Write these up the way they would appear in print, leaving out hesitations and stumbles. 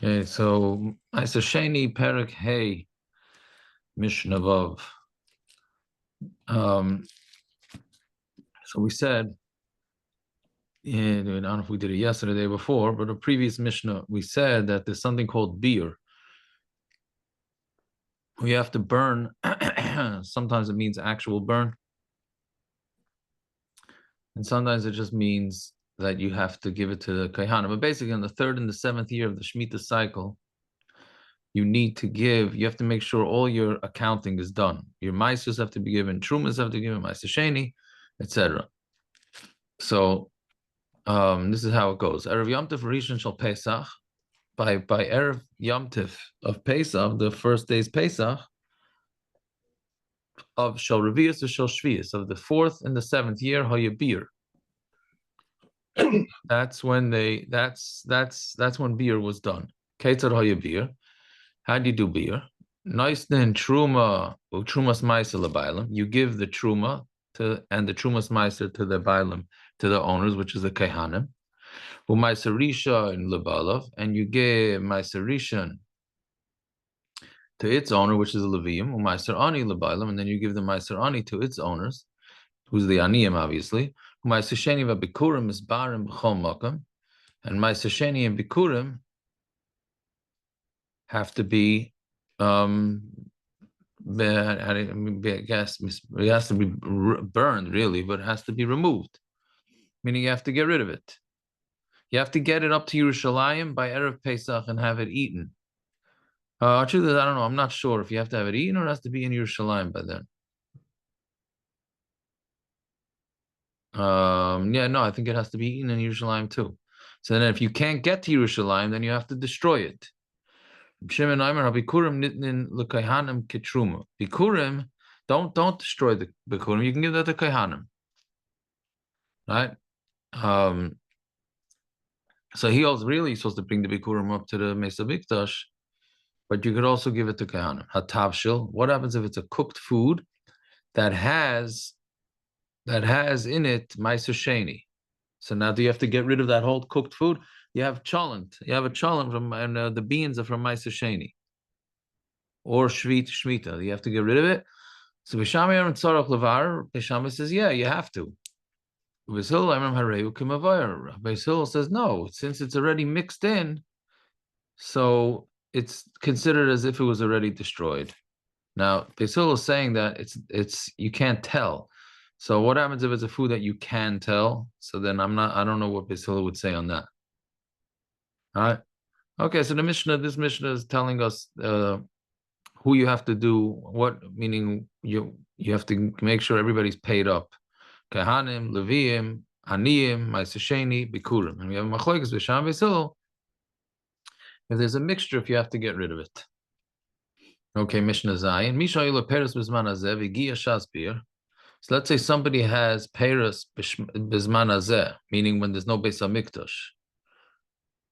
Okay, so Maaser Sheni P5 Hey Mishnah Vav. Um, so we said, yeah, I don't know if we did it yesterday or the day before, but a previous Mishnah, we said that there's something called beer. We have to burn. Sometimes it means actual burn, and sometimes it just means that you have to give it to the Kahana. But basically, on the 3rd and the 7th year of the Shemitah cycle, you have to make sure all your accounting is done. Your Maasers have to be given, Trumas have to be given, Maaser Sheni, etc. So this is how it goes. Erev Yom Tov Rishon Shel Pesach. By Erev Yom Tov of Pesach, the first day's Pesach, of Shel Revius or Shel Shvius, of the 4th and the 7th year, Hayabir. That's when beer was done. Ketzar Hayabir. How do you do beer? Noisnin Truma, Trumas Maaser LeBailam. You give the Truma and the Trumas Maaser to the Bailam, to the owners, which is the Kehanim. Maaser Rishon Lebalav, and you give Maaser Rishon to its owner, which is the Levium, Maaser Ani Lebailam, and then you give the Maaser Ani to its owners, who's the Aniyim, obviously. Maaser Sheni v'Bikurim is Barim b'chol makam, and Maaser Sheni and Bikurim have to be, I guess it has to be burned, really, but it has to be removed, meaning you have to get rid of it. You have to get it up to Yerushalayim by Erev Pesach and have it eaten. Truth is, I don't know. I'm not sure if you have to have it eaten or it has to be in Yerushalayim by then. Yeah, no, I think it has to be eaten in Yerushalayim too. So then if you can't get to Yerushalayim, then you have to destroy it. Bikurim, don't destroy the Bikurim. You can give that to Kaihanim. Right? So he also really supposed to bring the Bikurim up to the Mesa Bikdash, but you could also give it to Kahanim. Hatavshil. What happens if it's a cooked food that has in it Maaser Sheni? So now do you have to get rid of that whole cooked food? You have cholent. You have a cholent from, and the beans are from Maaser Sheni. Or Shmita. You have to get rid of it. So Bishami Tzarach Levar, Bishami says, yeah, you have to. Basil says, no, since it's already mixed in, so it's considered as if it was already destroyed. Now, Basil is saying that it's you can't tell. So what happens if it's a food that you can tell? So then I don't know what Basil would say on that. All right. Okay, so this Mishnah is telling us who you have to do, what, meaning you have to make sure everybody's paid up. Kahanim, Leviim, Aniyim, Maaser Sheni, Bikurim. And we have Machlokes Bisham Basil. If there's a mixture, if you have to get rid of it. Okay, Mishnah Zayin. Mishayil Peres Bizman Hazeh V'Giya Shas Bir. So let's say somebody has Peres Bizman Hazeh, meaning when there's no Beis HaMikdash.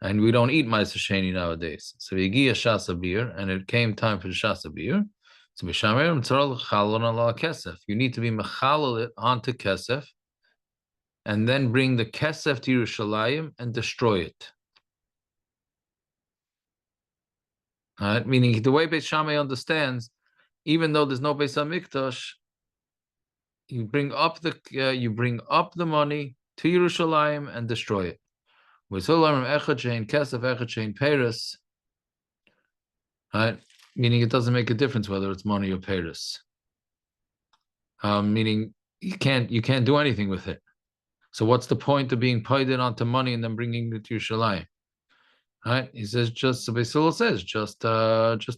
And we don't eat Maaser Sheni nowadays. So V'Giya Shas Bir, and it came time for Shas Bir. So Bishamer Tzarol Chalon Ala Kesef. You need to be Mechalal it onto Kesef, and then bring the Kesef to Yerushalayim and destroy it. Meaning the way Beit Shammai understands, even though there's no Beis HaMikdash, you bring up the money to Yerushalayim and destroy it. Meaning it doesn't make a difference whether it's money or Paris. Meaning you can't do anything with it. So what's the point of being paid it onto money and then bringing it to Yerushalayim? Right? He says just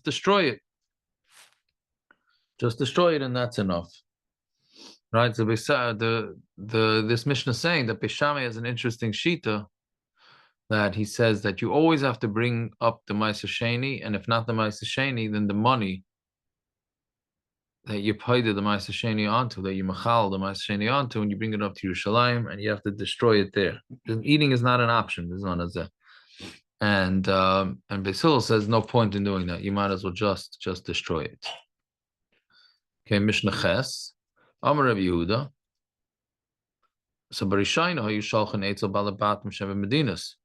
destroy it. Just destroy it, and that's enough. Right? So this Mishnah is saying that Beis Shammai has an interesting shita, that he says that you always have to bring up the Maaser Sheni, and if not the Maaser Sheni, then the money that you paid the Maaser Sheni onto, that you machal the Maaser Sheni onto, and you bring it up to Yerushalayim, and you have to destroy it there. Eating is not an option. There's none of that. And Basil says no point in doing that. You might as well just destroy it. Okay, Mishnah Ches, Amar Rabbi Yehuda. So Barishayna you shalchan etzel balabat m'shem medinas.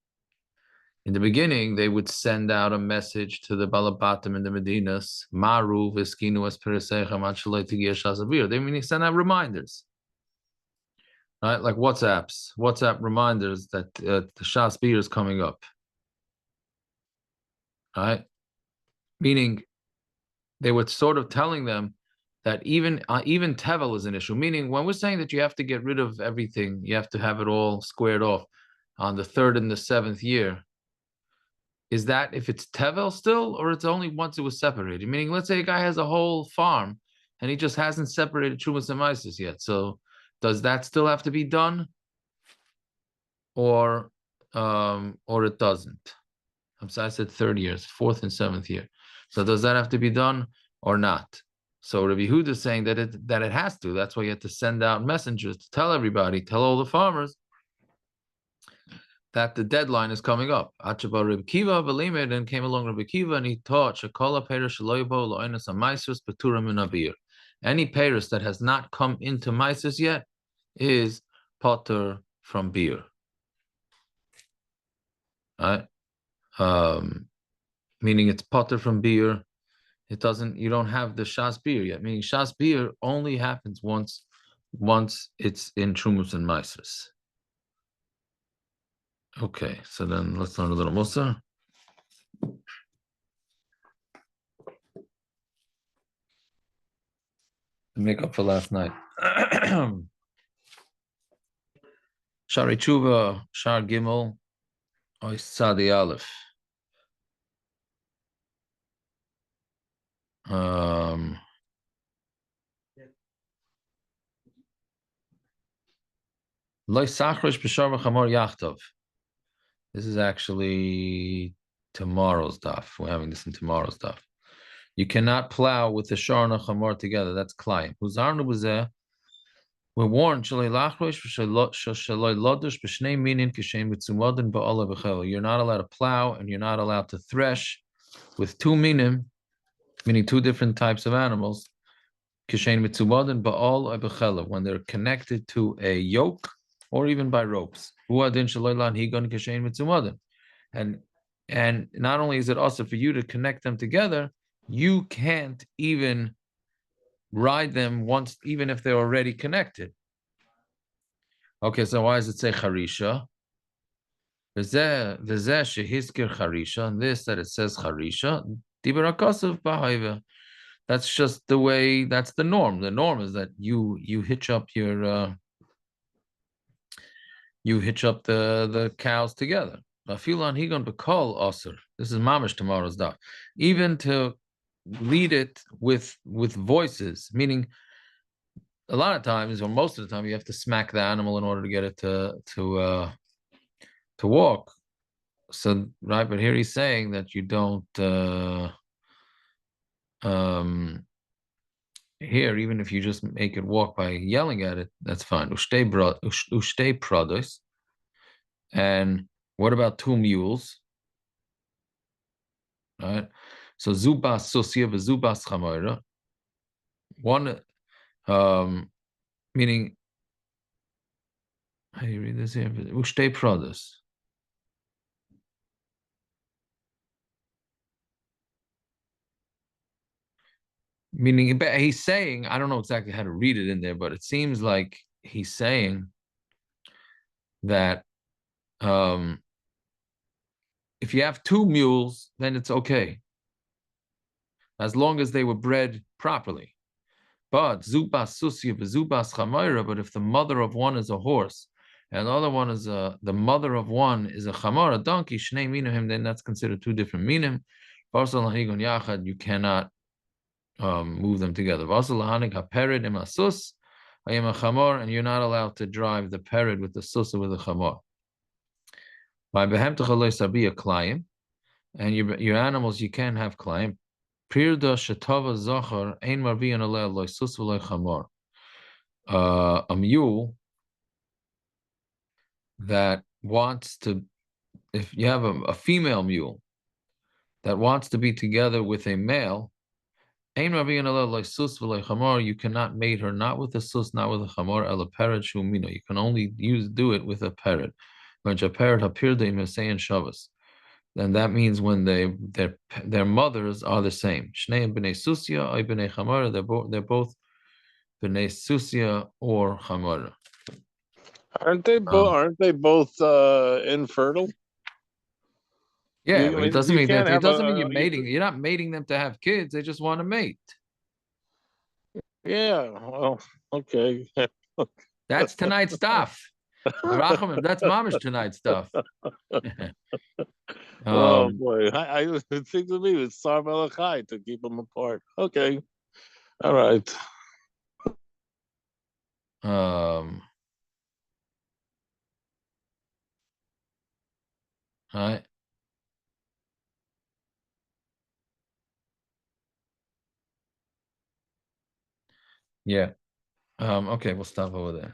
In the beginning, they would send out a message to the Balabatim in the Medinas, Maru v'skinu es peresechem ad shaloi tigia shas habir. They mean send out reminders, right? Like WhatsApp reminders that the shas bir is coming up, right? Meaning they were sort of telling them that even tevel is an issue. Meaning when we're saying that you have to get rid of everything, you have to have it all squared off on the 3rd and the 7th year. Is that if it's tevel still, or it's only once it was separated? Meaning, let's say a guy has a whole farm and he just hasn't separated Trumas and Mises yet. So does that still have to be done? Or it doesn't? I'm sorry, I said 3rd years, 4th and 7th year. So does that have to be done or not? So Rabbi Yehuda is saying that it has to. That's why you have to send out messengers to tell everybody, tell all the farmers that the deadline is coming up. Achaba Rabbi Kiva belimed, and came along Rabbi Kiva and he taught Shakola Perish Loibo Loinas Amaisus Peturim in Abir. Any Paris that has not come into Mises yet is potter from beer. Right? Meaning it's potter from beer. It doesn't, you don't have the Shas beer yet. Meaning Shas beer only happens once it's in Trumus and Mises. Okay, so then let's learn a little Musa. Make up for last night. Shari Tshuva, Shar Gimel, Ois Sadi Aleph. This is actually tomorrow's daf. We're having this in tomorrow's daf. You cannot plow with the shor and a chamor together. That's klayim. We're warned. You're not allowed to plow and you're not allowed to thresh with 2 minim, meaning 2 different types of animals. When they're connected to a yoke or even by ropes. And not only is it also for you to connect them together, you can't even ride them once, even if they're already connected. Okay, so why does it say charisha? And this that it says charisha, that's just the way, that's the norm. The norm is that you hitch up your the cows together. This is mamish tomorrow's daf. Even to lead it with voices, meaning a lot of times, or most of the time, you have to smack the animal in order to get it to walk. So right, but here he's saying that you don't here, even if you just make it walk by yelling at it, that's fine. Ushte produce. And what about 2 mules? Right. So zubas sosia v'zubas chamoira. One, meaning, how do you read this here? Ushte produce. Meaning, he's saying, I don't know exactly how to read it in there, but it seems like he's saying that if you have 2 mules, then it's okay, as long as they were bred properly. But zubas susia v'zubas chamayra. But if the mother of one is a horse, and the other one is the mother of one is a chamar, a donkey, shnei minahim, then that's considered 2 different minim. You cannot move them together. And you're not allowed to drive the perid with the susa with the chamor. And your animals, you can have klayim. A mule that wants to, if you have a female mule that wants to be together with a male, you cannot mate her, not with a sus, not with a chamor, el pered shumino. You can only do it with a pered. When a pered hapirda in Shabbos. then that means when their mothers are the same. Shnei b'nei susia, ay b'nei chamara. They're both b'nei susia or chamara. Aren't they both infertile? Yeah, but I it mean, doesn't you mean that can't it have doesn't mean a you, you're not mating them to have kids. They just want to mate. yeah. Well, okay. That's tonight's stuff. Rachamim, that's mamish tonight's stuff. Oh um, boy, it seems to me it's Sar Melachai to keep them apart. Okay, all right. um, right. Yeah. Okay, we'll stop over there.